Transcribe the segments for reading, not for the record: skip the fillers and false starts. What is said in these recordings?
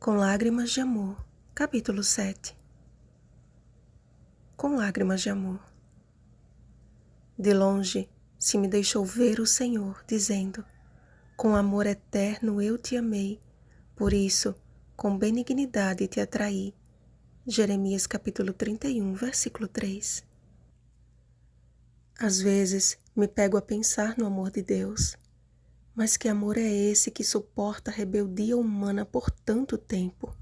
Com lágrimas de amor, capítulo 7. Com lágrimas de amor. De longe se me deixou ver o Senhor, dizendo: com amor eterno eu te amei, por isso com benignidade te atraí. Jeremias capítulo 31, versículo 3. Às vezes me pego a pensar no amor de Deus. Mas que amor é esse que suporta a rebeldia humana por tanto tempo?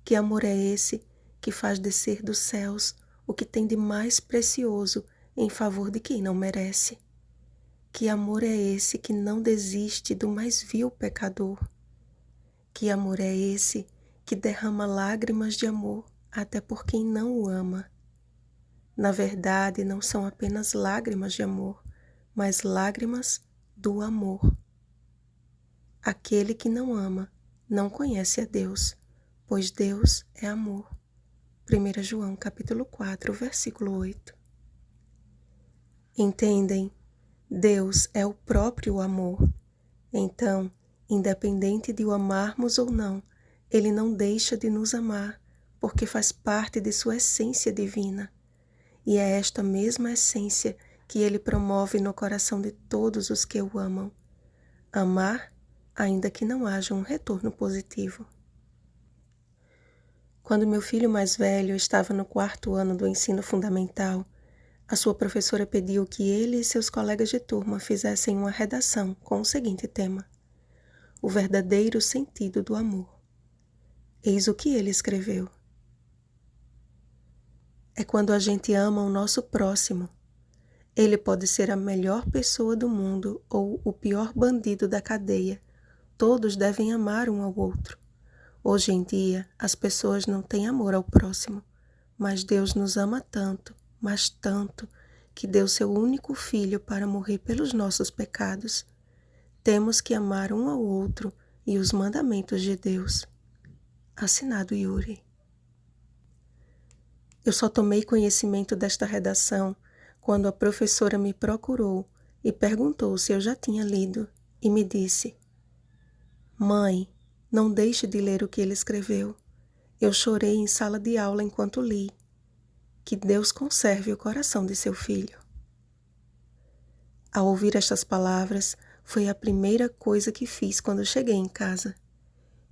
Que amor é esse que faz descer dos céus o que tem de mais precioso em favor de quem não merece? Que amor é esse que não desiste do mais vil pecador? Que amor é esse que derrama lágrimas de amor até por quem não o ama? Na verdade, não são apenas lágrimas de amor, mas lágrimas do amor. Aquele que não ama não conhece a Deus, pois Deus é amor. 1 João capítulo 4, versículo 8. Entendem? Deus é o próprio amor. Então, independente de o amarmos ou não, Ele não deixa de nos amar, porque faz parte de sua essência divina. E é esta mesma essência que Ele promove no coração de todos os que o amam. Amar, ainda que não haja um retorno positivo. Quando meu filho mais velho estava no 4º ano do ensino fundamental, a sua professora pediu que ele e seus colegas de turma fizessem uma redação com o seguinte tema: o verdadeiro sentido do amor. Eis o que ele escreveu. É quando a gente ama o nosso próximo. Ele pode ser a melhor pessoa do mundo ou o pior bandido da cadeia. Todos devem amar um ao outro. Hoje em dia, as pessoas não têm amor ao próximo, mas Deus nos ama tanto, mas tanto, que deu seu único filho para morrer pelos nossos pecados. Temos que amar um ao outro e os mandamentos de Deus. Assinado Yuri. Eu só tomei conhecimento desta redação quando a professora me procurou e perguntou se eu já tinha lido e me disse: Mãe, não deixe de ler o que ele escreveu. Eu chorei em sala de aula enquanto li. Que Deus conserve o coração de seu filho. Ao ouvir estas palavras, foi a primeira coisa que fiz quando cheguei em casa.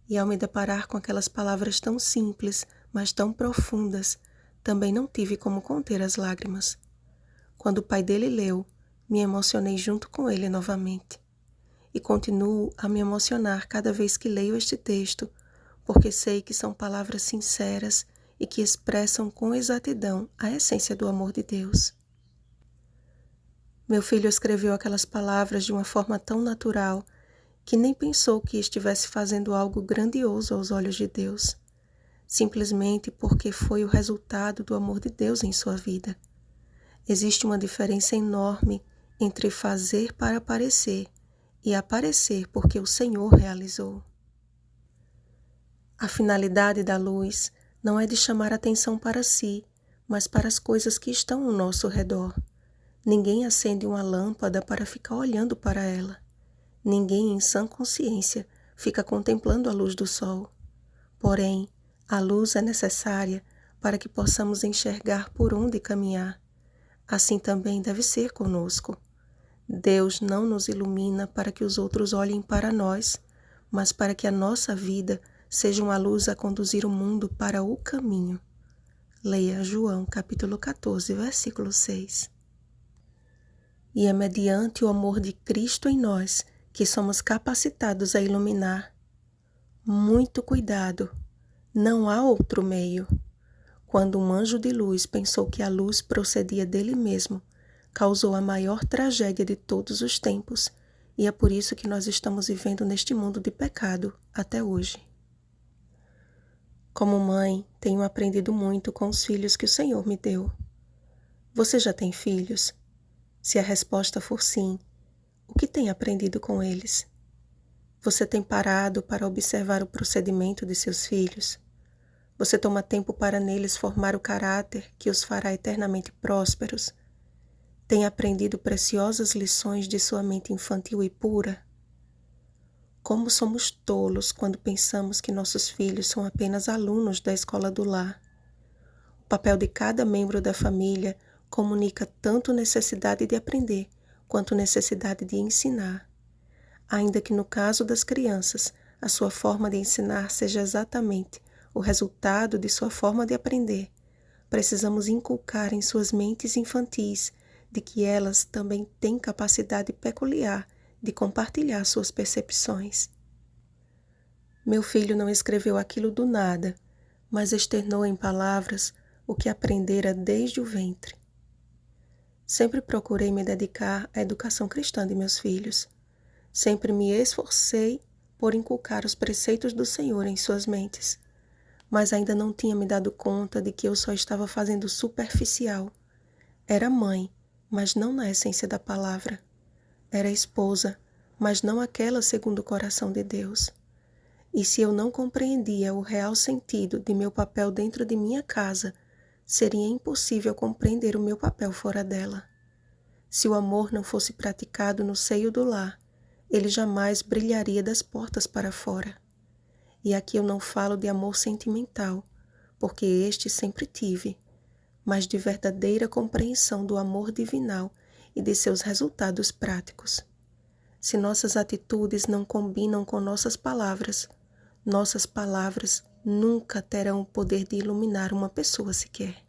E ao me deparar com aquelas palavras tão simples, mas tão profundas, também não tive como conter as lágrimas. Quando o pai dele leu, me emocionei junto com ele novamente. E continuo a me emocionar cada vez que leio este texto, porque sei que são palavras sinceras e que expressam com exatidão a essência do amor de Deus. Meu filho escreveu aquelas palavras de uma forma tão natural que nem pensou que estivesse fazendo algo grandioso aos olhos de Deus, simplesmente porque foi o resultado do amor de Deus em sua vida. Existe uma diferença enorme entre fazer para aparecer e aparecer porque o Senhor realizou. A finalidade da luz não é de chamar atenção para si, mas para as coisas que estão ao nosso redor. Ninguém acende uma lâmpada para ficar olhando para ela. Ninguém em sã consciência fica contemplando a luz do sol. Porém, a luz é necessária para que possamos enxergar por onde caminhar. Assim também deve ser conosco. Deus não nos ilumina para que os outros olhem para nós, mas para que a nossa vida seja uma luz a conduzir o mundo para o caminho. Leia João capítulo 14, versículo 6. E é mediante o amor de Cristo em nós que somos capacitados a iluminar. Muito cuidado, não há outro meio. Quando um anjo de luz pensou que a luz procedia dele mesmo, causou a maior tragédia de todos os tempos, e é por isso que nós estamos vivendo neste mundo de pecado até hoje. Como mãe, tenho aprendido muito com os filhos que o Senhor me deu. Você já tem filhos? Se a resposta for sim, o que tem aprendido com eles? Você tem parado para observar o procedimento de seus filhos? Você toma tempo para neles formar o caráter que os fará eternamente prósperos? Tem aprendido preciosas lições de sua mente infantil e pura? Como somos tolos quando pensamos que nossos filhos são apenas alunos da escola do lar. O papel de cada membro da família comunica tanto necessidade de aprender quanto necessidade de ensinar. Ainda que no caso das crianças, a sua forma de ensinar seja exatamente o resultado de sua forma de aprender, precisamos inculcar em suas mentes infantis de que elas também têm capacidade peculiar de compartilhar suas percepções. Meu filho não escreveu aquilo do nada, mas externou em palavras o que aprendera desde o ventre. Sempre procurei me dedicar à educação cristã de meus filhos. Sempre me esforcei por inculcar os preceitos do Senhor em suas mentes, mas ainda não tinha me dado conta de que eu só estava fazendo superficial. Era mãe, mas não na essência da palavra. Era esposa, mas não aquela segundo o coração de Deus. E se eu não compreendia o real sentido de meu papel dentro de minha casa, seria impossível compreender o meu papel fora dela. Se o amor não fosse praticado no seio do lar, ele jamais brilharia das portas para fora. E aqui eu não falo de amor sentimental, porque este sempre tive, mas de verdadeira compreensão do amor divinal e de seus resultados práticos. Se nossas atitudes não combinam com nossas palavras nunca terão o poder de iluminar uma pessoa sequer.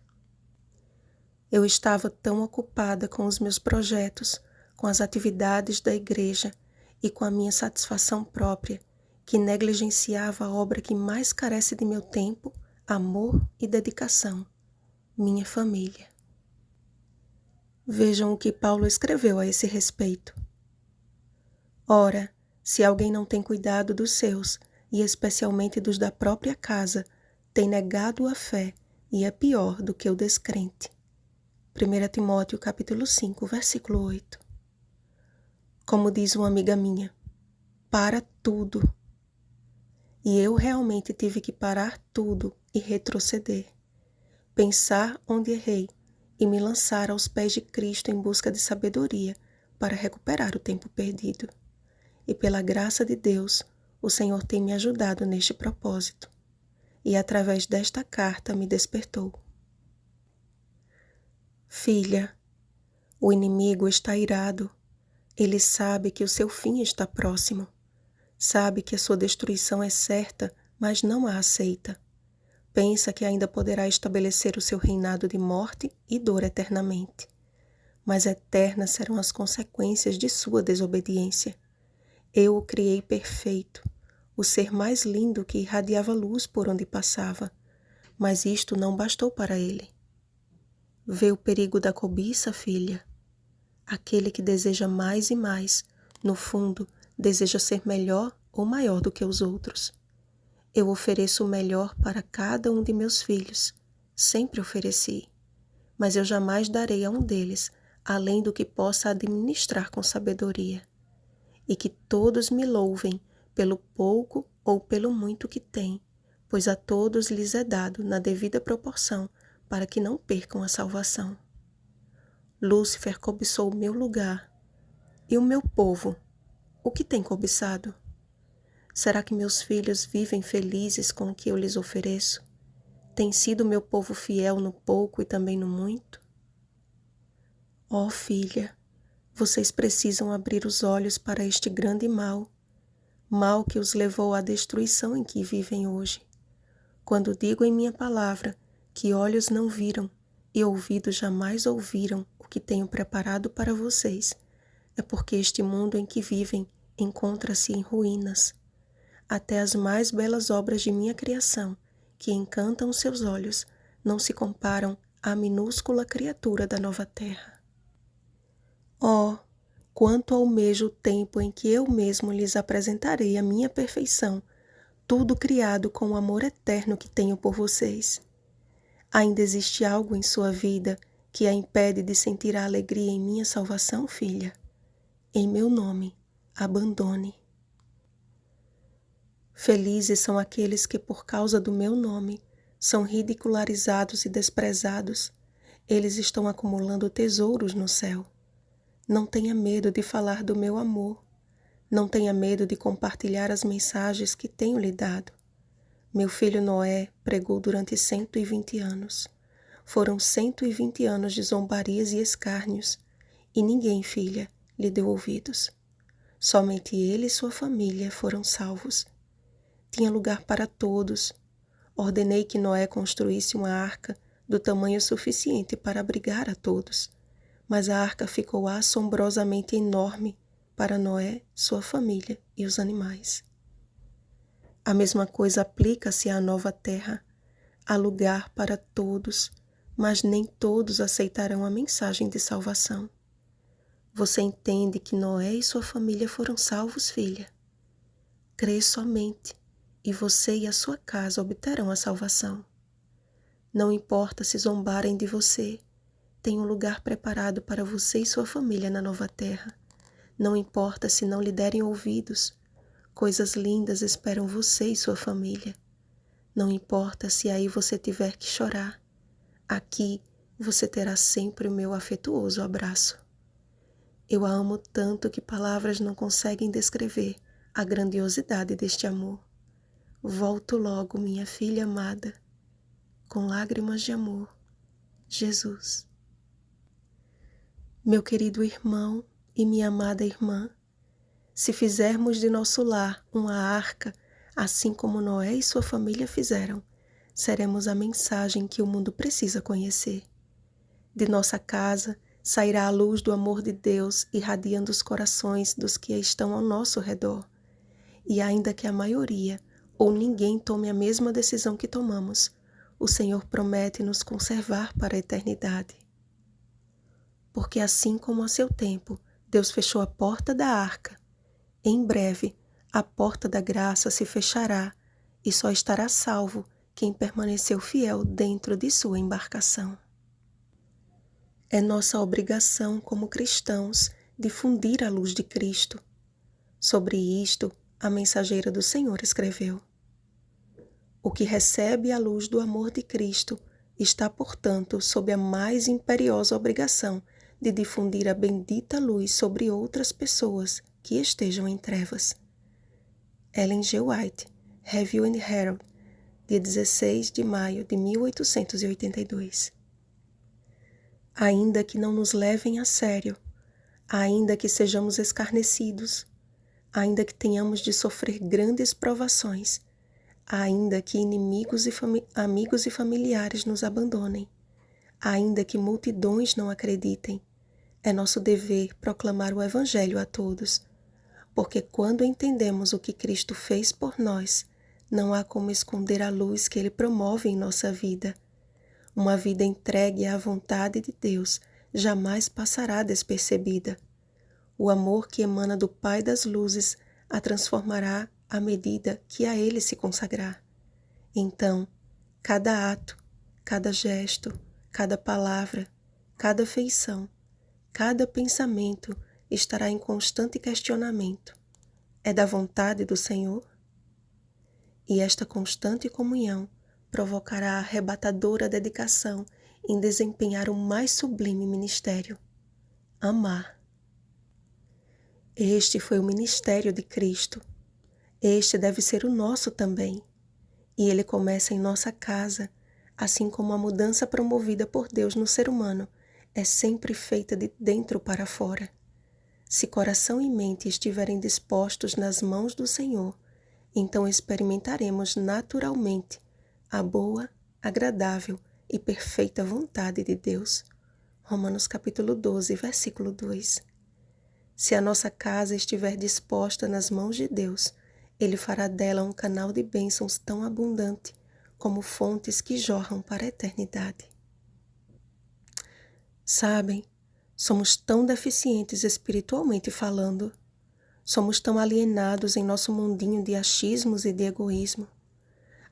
Eu estava tão ocupada com os meus projetos, com as atividades da igreja e com a minha satisfação própria, que negligenciava a obra que mais carece de meu tempo, amor e dedicação, minha família. Vejam o que Paulo escreveu a esse respeito. Ora, se alguém não tem cuidado dos seus, e especialmente dos da própria casa, tem negado a fé e é pior do que o descrente. 1 Timóteo capítulo 5, versículo 8. Como diz uma amiga minha, para tudo. E eu realmente tive que parar tudo e retroceder, pensar onde errei e me lançar aos pés de Cristo em busca de sabedoria para recuperar o tempo perdido. E pela graça de Deus, o Senhor tem me ajudado neste propósito. E através desta carta me despertou. Filha, o inimigo está irado. Ele sabe que o seu fim está próximo. Sabe que a sua destruição é certa, mas não a aceita. Pensa que ainda poderá estabelecer o seu reinado de morte e dor eternamente. Mas eternas serão as consequências de sua desobediência. Eu o criei perfeito, o ser mais lindo que irradiava luz por onde passava, mas isto não bastou para ele. Vê o perigo da cobiça, filha? Aquele que deseja mais e mais, no fundo, deseja ser melhor ou maior do que os outros. Eu ofereço o melhor para cada um de meus filhos, sempre ofereci, mas eu jamais darei a um deles além do que possa administrar com sabedoria. E que todos me louvem pelo pouco ou pelo muito que têm, pois a todos lhes é dado na devida proporção, para que não percam a salvação. Lúcifer cobiçou o meu lugar. E o meu povo, o que tem cobiçado? Será que meus filhos vivem felizes com o que eu lhes ofereço? Tem sido meu povo fiel no pouco e também no muito? Ó filha, vocês precisam abrir os olhos para este grande mal, mal que os levou à destruição em que vivem hoje. Quando digo em minha palavra que olhos não viram e ouvidos jamais ouviram o que tenho preparado para vocês, é porque este mundo em que vivem encontra-se em ruínas. Até as mais belas obras de minha criação, que encantam seus olhos, não se comparam à minúscula criatura da nova terra. Oh, quanto almejo o tempo em que eu mesmo lhes apresentarei a minha perfeição, tudo criado com o amor eterno que tenho por vocês. Ainda existe algo em sua vida que a impede de sentir a alegria em minha salvação, filha? Em meu nome, abandone. Felizes são aqueles que, por causa do meu nome, são ridicularizados e desprezados. Eles estão acumulando tesouros no céu. Não tenha medo de falar do meu amor. Não tenha medo de compartilhar as mensagens que tenho lhe dado. Meu filho Noé pregou durante 120 anos. Foram 120 anos de zombarias e escárnios, e ninguém, filha, lhe deu ouvidos. Somente ele e sua família foram salvos. Tinha lugar para todos. Ordenei que Noé construísse uma arca do tamanho suficiente para abrigar a todos. Mas a arca ficou assombrosamente enorme para Noé, sua família e os animais. A mesma coisa aplica-se à nova terra. Há lugar para todos, mas nem todos aceitarão a mensagem de salvação. Você entende que Noé e sua família foram salvos, filha? Crê somente, e você e a sua casa obterão a salvação. Não importa se zombarem de você, tem um lugar preparado para você e sua família na nova terra. Não importa se não lhe derem ouvidos, coisas lindas esperam você e sua família. Não importa se aí você tiver que chorar, aqui você terá sempre o meu afetuoso abraço. Eu a amo tanto que palavras não conseguem descrever a grandiosidade deste amor. Volto logo, minha filha amada, com lágrimas de amor, Jesus. Meu querido irmão e minha amada irmã, se fizermos de nosso lar uma arca, assim como Noé e sua família fizeram, seremos a mensagem que o mundo precisa conhecer. De nossa casa sairá a luz do amor de Deus irradiando os corações dos que estão ao nosso redor. E ainda que a maioria ou ninguém tome a mesma decisão que tomamos, o Senhor promete nos conservar para a eternidade. Porque assim como a seu tempo Deus fechou a porta da arca, em breve a porta da graça se fechará e só estará salvo quem permaneceu fiel dentro de sua embarcação. É nossa obrigação como cristãos difundir a luz de Cristo. Sobre isto, a mensageira do Senhor escreveu: o que recebe a luz do amor de Cristo está, portanto, sob a mais imperiosa obrigação de difundir a bendita luz sobre outras pessoas que estejam em trevas. Ellen G. White, Review and Herald, dia 16 de maio de 1882. Ainda que não nos levem a sério, ainda que sejamos escarnecidos, ainda que tenhamos de sofrer grandes provações, ainda que inimigos e amigos e familiares nos abandonem, ainda que multidões não acreditem, é nosso dever proclamar o Evangelho a todos, porque quando entendemos o que Cristo fez por nós, não há como esconder a luz que Ele promove em nossa vida. Uma vida entregue à vontade de Deus jamais passará despercebida. O amor que emana do Pai das luzes a transformará à medida que a Ele se consagrar. Então, cada ato, cada gesto, cada palavra, cada feição, cada pensamento estará em constante questionamento. É da vontade do Senhor? E esta constante comunhão provocará a arrebatadora dedicação em desempenhar o mais sublime ministério: amar. Este foi o ministério de Cristo. Este deve ser o nosso também. E ele começa em nossa casa, assim como a mudança promovida por Deus no ser humano é sempre feita de dentro para fora. Se coração e mente estiverem dispostos nas mãos do Senhor, então experimentaremos naturalmente a boa, agradável e perfeita vontade de Deus. Romanos capítulo 12, versículo 2. Se a nossa casa estiver disposta nas mãos de Deus, Ele fará dela um canal de bênçãos tão abundante como fontes que jorram para a eternidade. Sabem, somos tão deficientes espiritualmente falando. Somos tão alienados em nosso mundinho de achismos e de egoísmo.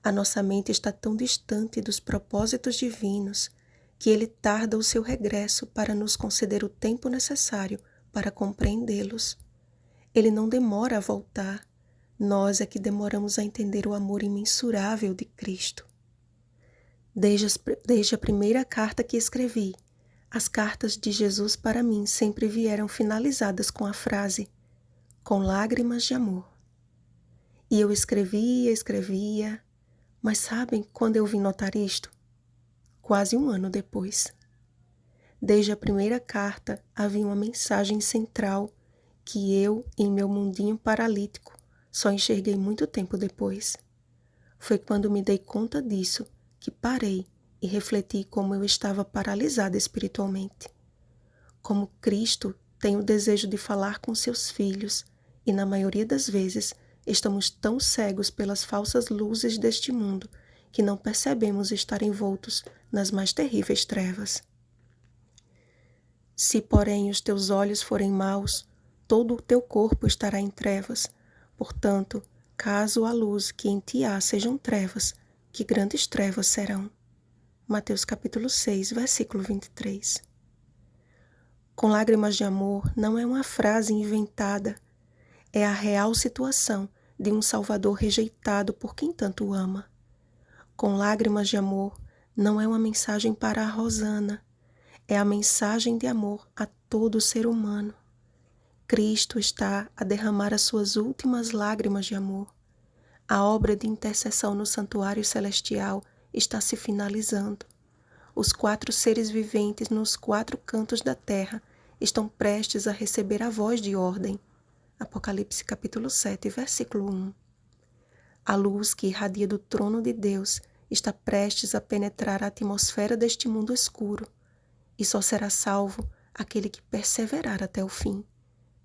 A nossa mente está tão distante dos propósitos divinos que Ele tarda o seu regresso para nos conceder o tempo necessário para compreendê-los. Ele não demora a voltar, nós é que demoramos a entender o amor imensurável de Cristo. Desde a primeira carta que escrevi, as cartas de Jesus para mim sempre vieram finalizadas com a frase: com lágrimas de amor. E eu escrevia, mas sabem quando eu vim notar isto? Quase 1 ano depois. Desde a primeira carta havia uma mensagem central que eu, em meu mundinho paralítico, só enxerguei muito tempo depois. Foi quando me dei conta disso que parei e refleti como eu estava paralisada espiritualmente. Como Cristo tem o desejo de falar com seus filhos e, na maioria das vezes, estamos tão cegos pelas falsas luzes deste mundo que não percebemos estar envoltos nas mais terríveis trevas. Se, porém, os teus olhos forem maus, todo o teu corpo estará em trevas. Portanto, caso a luz que em ti há sejam trevas, que grandes trevas serão. Mateus capítulo 6, versículo 23. Com lágrimas de amor não é uma frase inventada, é a real situação de um Salvador rejeitado por quem tanto o ama. Com lágrimas de amor não é uma mensagem para a Rosana, é a mensagem de amor a todo ser humano. Cristo está a derramar as suas últimas lágrimas de amor. A obra de intercessão no santuário celestial está se finalizando. Os 4 seres viventes nos 4 cantos da terra estão prestes a receber a voz de ordem. Apocalipse capítulo 7, versículo 1. A luz que irradia do trono de Deus está prestes a penetrar a atmosfera deste mundo escuro, e só será salvo aquele que perseverar até o fim.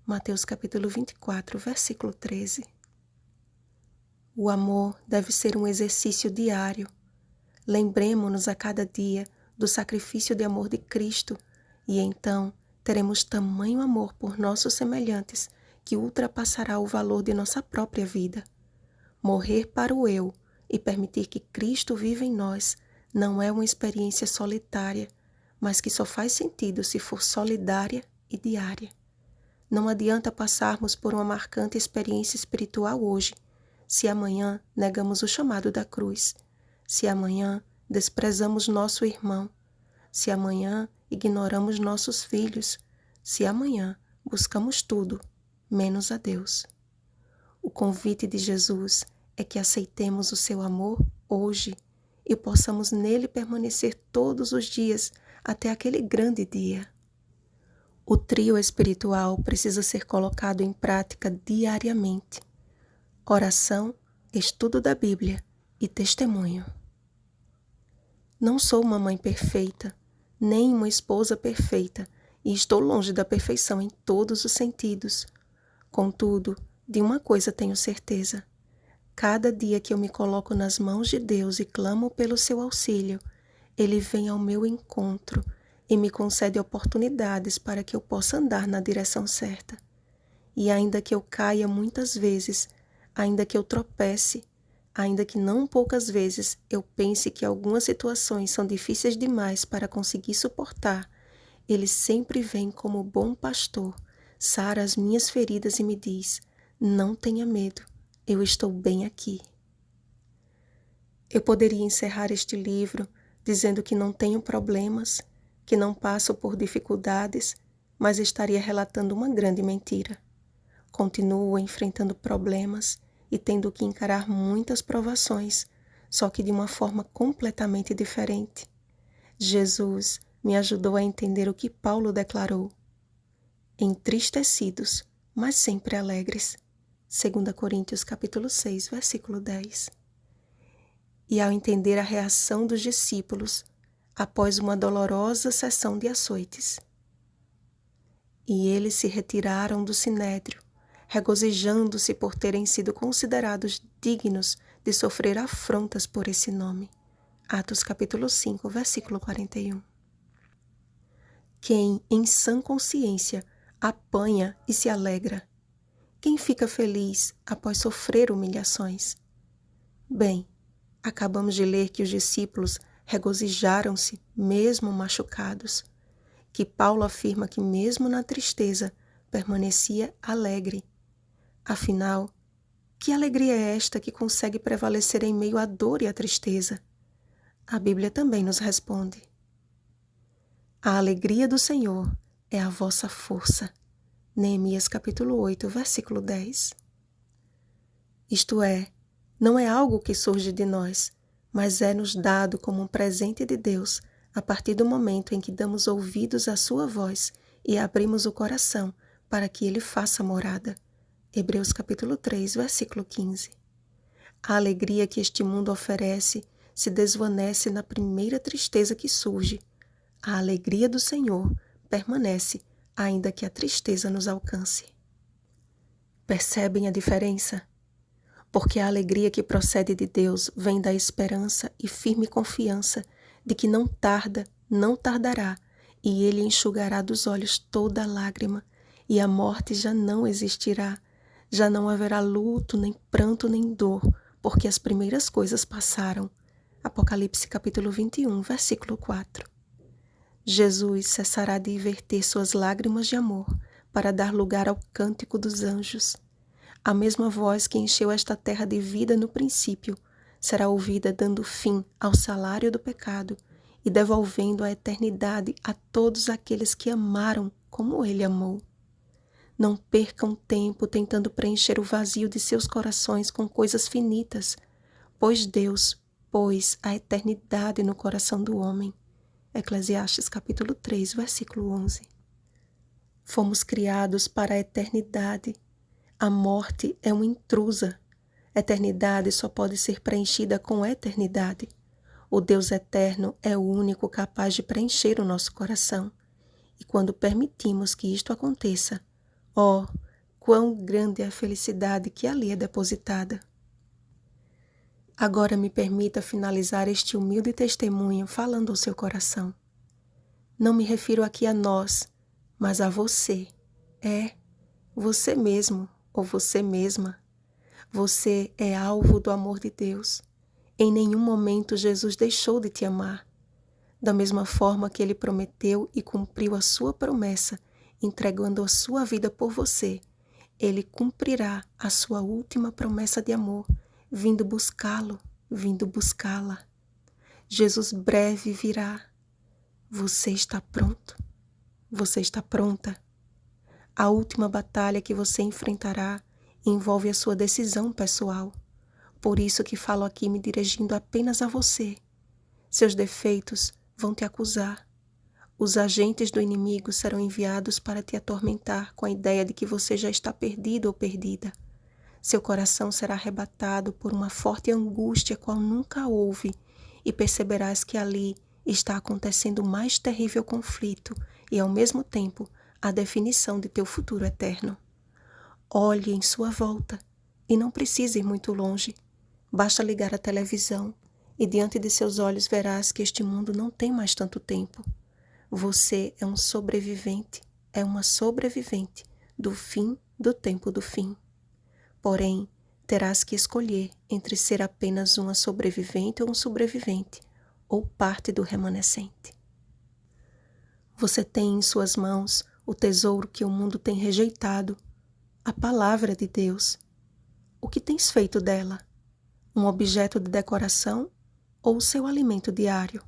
Mateus capítulo 24, versículo 13. O amor deve ser um exercício diário. Lembremo-nos a cada dia do sacrifício de amor de Cristo, e então teremos tamanho amor por nossos semelhantes que ultrapassará o valor de nossa própria vida. Morrer para o eu e permitir que Cristo viva em nós não é uma experiência solitária, mas que só faz sentido se for solidária e diária. Não adianta passarmos por uma marcante experiência espiritual hoje, se amanhã negamos o chamado da cruz, se amanhã desprezamos nosso irmão, se amanhã ignoramos nossos filhos, se amanhã buscamos tudo, menos a Deus. O convite de Jesus é que aceitemos o seu amor hoje e possamos nele permanecer todos os dias até aquele grande dia. O trio espiritual precisa ser colocado em prática diariamente. Oração, estudo da Bíblia e testemunho. Não sou uma mãe perfeita, nem uma esposa perfeita, e estou longe da perfeição em todos os sentidos. Contudo, de uma coisa tenho certeza. Cada dia que eu me coloco nas mãos de Deus e clamo pelo seu auxílio, Ele vem ao meu encontro e me concede oportunidades para que eu possa andar na direção certa. E ainda que eu caia muitas vezes, ainda que eu tropece, ainda que não poucas vezes eu pense que algumas situações são difíceis demais para conseguir suportar, Ele sempre vem como bom pastor, sara as minhas feridas e me diz: não tenha medo, eu estou bem aqui. Eu poderia encerrar este livro dizendo que não tenho problemas, que não passo por dificuldades, mas estaria relatando uma grande mentira. Continuo enfrentando problemas e tendo que encarar muitas provações, só que de uma forma completamente diferente. Jesus me ajudou a entender o que Paulo declarou: entristecidos, mas sempre alegres. 2 Coríntios capítulo 6, versículo 10. E ao entender a reação dos discípulos após uma dolorosa sessão de açoites, e eles se retiraram do sinédrio, regozijando-se por terem sido considerados dignos de sofrer afrontas por esse nome. Atos capítulo 5, versículo 41. Quem, em sã consciência, apanha e se alegra? Quem fica feliz após sofrer humilhações? Bem, acabamos de ler que os discípulos regozijaram-se mesmo machucados, que Paulo afirma que mesmo na tristeza permanecia alegre. Afinal, que alegria é esta que consegue prevalecer em meio à dor e à tristeza? A Bíblia também nos responde: a alegria do Senhor é a vossa força. Neemias capítulo 8, versículo 10. Isto é, não é algo que surge de nós, mas é-nos dado como um presente de Deus a partir do momento em que damos ouvidos à sua voz e abrimos o coração para que ele faça morada. Hebreus capítulo 3, versículo 15. A alegria que este mundo oferece se desvanece na primeira tristeza que surge. A alegria do Senhor permanece, ainda que a tristeza nos alcance. Percebem a diferença? Porque a alegria que procede de Deus vem da esperança e firme confiança de que não tarda, não tardará, e Ele enxugará dos olhos toda lágrima, e a morte já não existirá, já não haverá luto, nem pranto, nem dor, porque as primeiras coisas passaram. Apocalipse capítulo 21, versículo 4. Jesus cessará de verter suas lágrimas de amor para dar lugar ao cântico dos anjos. A mesma voz que encheu esta terra de vida no princípio será ouvida dando fim ao salário do pecado e devolvendo a eternidade a todos aqueles que amaram como Ele amou. Não percam tempo tentando preencher o vazio de seus corações com coisas finitas, pois Deus pôs a eternidade no coração do homem. Eclesiastes capítulo 3, versículo 11. Fomos criados para a eternidade. A morte é uma intrusa. Eternidade só pode ser preenchida com eternidade. O Deus eterno é o único capaz de preencher o nosso coração. E quando permitimos que isto aconteça, quão grande é a felicidade que ali é depositada. Agora me permita finalizar este humilde testemunho falando ao seu coração. Não me refiro aqui a nós, mas a você. Você mesmo ou você mesma. Você é alvo do amor de Deus. Em nenhum momento Jesus deixou de te amar. Da mesma forma que Ele prometeu e cumpriu a sua promessa, entregando a sua vida por você, Ele cumprirá a sua última promessa de amor, vindo buscá-lo, vindo buscá-la. Jesus breve virá. Você está pronto? Você está pronta? A última batalha que você enfrentará envolve a sua decisão pessoal. Por isso que falo aqui me dirigindo apenas a você. Seus defeitos vão te acusar. Os agentes do inimigo serão enviados para te atormentar com a ideia de que você já está perdido ou perdida. Seu coração será arrebatado por uma forte angústia qual nunca houve e perceberás que ali está acontecendo o mais terrível conflito e, ao mesmo tempo, a definição de teu futuro eterno. Olhe em sua volta e não precisa ir muito longe. Basta ligar a televisão e diante de seus olhos verás que este mundo não tem mais tanto tempo. Você é um sobrevivente, é uma sobrevivente do fim do tempo do fim. Porém, terás que escolher entre ser apenas uma sobrevivente ou um sobrevivente, ou parte do remanescente. Você tem em suas mãos o tesouro que o mundo tem rejeitado, a palavra de Deus. O que tens feito dela? Um objeto de decoração ou o seu alimento diário?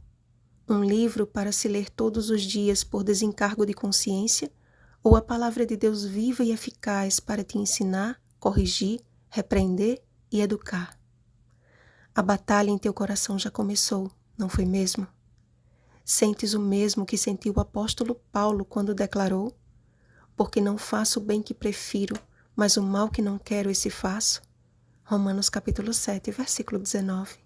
Um livro para se ler todos os dias por desencargo de consciência ou a palavra de Deus viva e eficaz para te ensinar, corrigir, repreender e educar? A batalha em teu coração já começou, não foi mesmo? Sentes o mesmo que sentiu o apóstolo Paulo quando declarou: porque não faço o bem que prefiro, mas o mal que não quero esse faço? Romanos capítulo 7, versículo 19.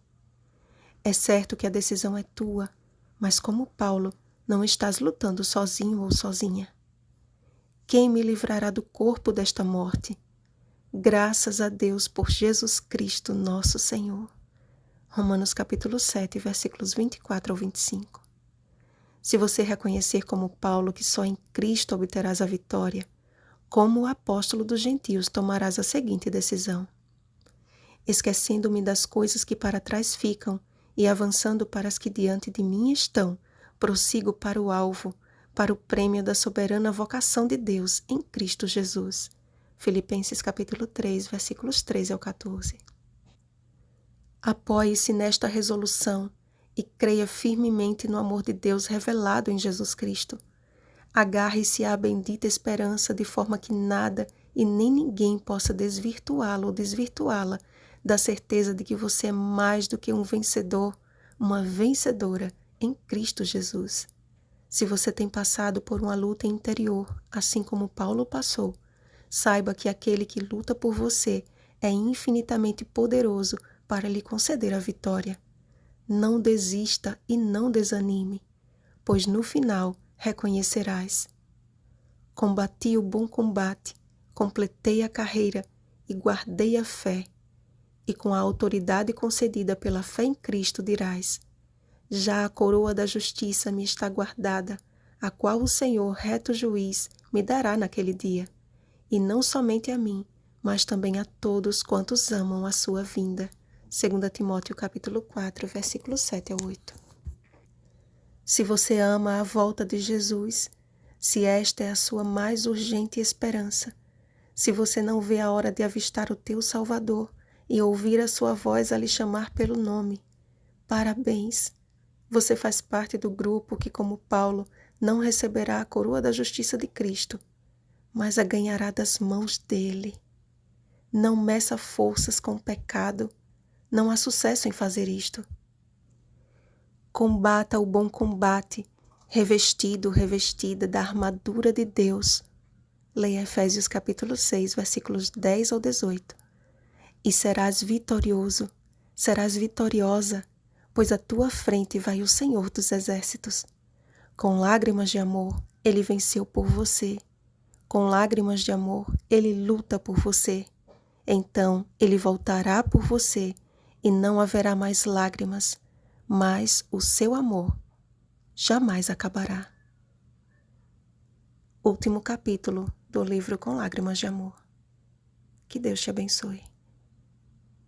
É certo que a decisão é tua, mas como Paulo, não estás lutando sozinho ou sozinha. Quem me livrará do corpo desta morte? Graças a Deus por Jesus Cristo, nosso Senhor. Romanos capítulo 7, versículos 24 ao 25. Se você reconhecer como Paulo que só em Cristo obterás a vitória, como o apóstolo dos gentios tomarás a seguinte decisão: esquecendo-me das coisas que para trás ficam e avançando para as que diante de mim estão, prossigo para o alvo, para o prêmio da soberana vocação de Deus em Cristo Jesus. Filipenses capítulo 3, versículos 13 ao 14. Apoie-se nesta resolução e creia firmemente no amor de Deus revelado em Jesus Cristo. Agarre-se à bendita esperança de forma que nada e nem ninguém possa desvirtuá-lo ou desvirtuá-la da certeza de que você é mais do que um vencedor, uma vencedora em Cristo Jesus. Se você tem passado por uma luta interior, assim como Paulo passou, saiba que aquele que luta por você é infinitamente poderoso para lhe conceder a vitória. Não desista e não desanime, pois no final reconhecerás: combati o bom combate, completei a carreira e guardei a fé. E com a autoridade concedida pela fé em Cristo dirás: já a coroa da justiça me está guardada, a qual o Senhor, reto juiz, me dará naquele dia, e não somente a mim, mas também a todos quantos amam a sua vinda. 2 Timóteo capítulo 4, versículos 7 a 8. Se você ama a volta de Jesus, se esta é a sua mais urgente esperança, se você não vê a hora de avistar o teu Salvador e ouvir a sua voz a lhe chamar pelo nome, parabéns! Você faz parte do grupo que, como Paulo, não receberá a coroa da justiça de Cristo, mas a ganhará das mãos dele. Não meça forças com o pecado, não há sucesso em fazer isto. Combata o bom combate, revestido, revestida da armadura de Deus. Leia Efésios capítulo 6, versículos 10 ao 18. E serás vitorioso, serás vitoriosa, pois à tua frente vai o Senhor dos Exércitos. Com lágrimas de amor, Ele venceu por você. Com lágrimas de amor, Ele luta por você. Então, Ele voltará por você e não haverá mais lágrimas, mas o seu amor jamais acabará. Último capítulo do livro Com Lágrimas de Amor. Que Deus te abençoe.